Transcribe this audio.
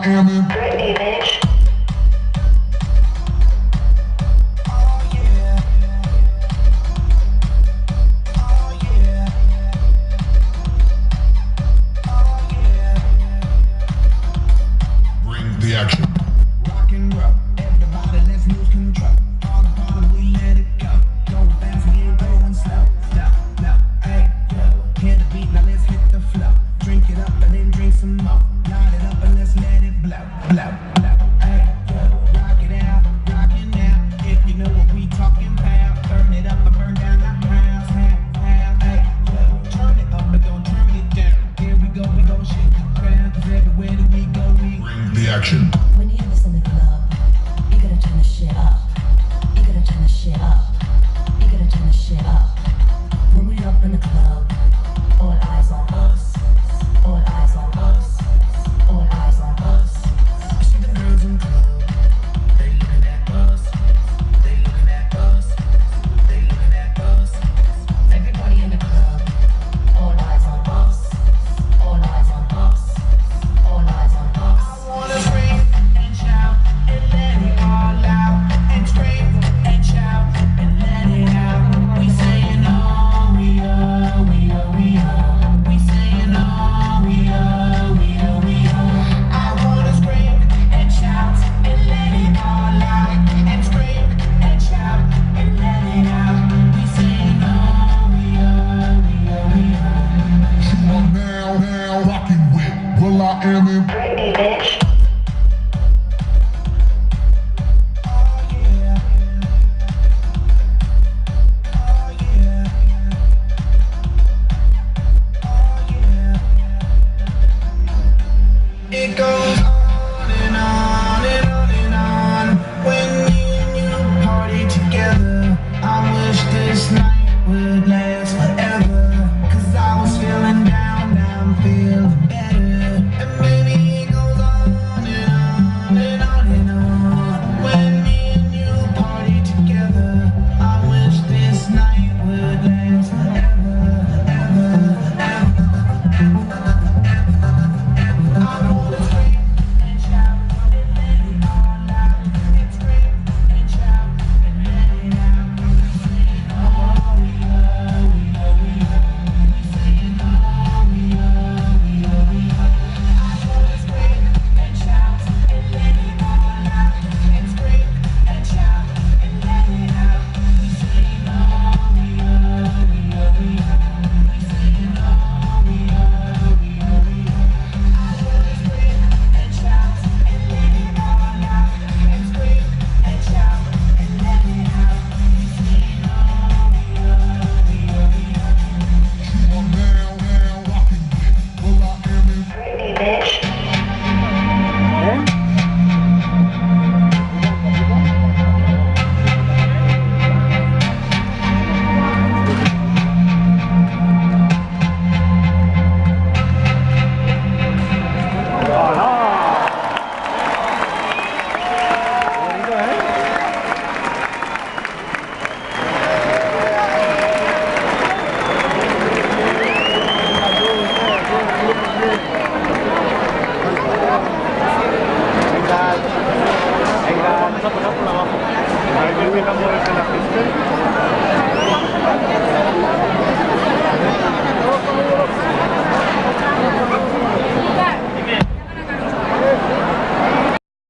am in Britney, bitch. Bring the action. Rock and roll, everybody, let's lose control. All the bottom, we let it go. Going fast, we ain't going slow. No, hey, yo. Hear the beat, now let's hit the flow. Drink it up and then drink some more. Light it up and let's let it blow. Hey, yo. Rock it out, rock it now. If you know what we talking about, burn it up and burn down the house. Hey, yo. Turn it up and don't turn it down. Here we gon' shake the crowd. 'Cause everywhere that we go, we Bring the action. When you have this in the club, you gotta turn the shit up. You gotta turn the shit up. You gotta turn the shit up. When we up in the club, all eyes on us. All eyes on us. All eyes on us. see the girls in the club. They looking at us. They looking at us. They looking at us. Everybody in the club, all eyes on us. All eyes on us. All eyes on us. I wanna scream and shout and let it all out. And scream and shout and let it out. We saying oh, we are, we are, we are. We saying oh, we are, we are, we are. I wanna scream and shout and let it all out. And scream and shout and let it out. We saying oh, we are, we are, we are. You are now rocking with Will I Am in Britney, bitch. It goes on and on and on and on. When me and you party together, I wish this night would last forever. 'Cause I was feeling down, now I'm feeling better. And maybe it goes on and on and on and on. When me and you party together, I wish this night would last forever, ever, ever. I wanna scream and shout and let it all out. And scream and shout and let it out. We saying oh, we are, we are, we are. We saying oh, we are, we are, we are. I wanna scream and shout and let it all out. And scream and shout and let it out. We saying oh, we are, we are, we are. We saying oh, we are, we are, we are. I wanna scream and shout and let it all out. And scream and shout and let it out. We saying oh, we are, we are, we are. You are now rocking with Will I Am in Britney, bitch. Ahí terminamos de hacer la fiesta.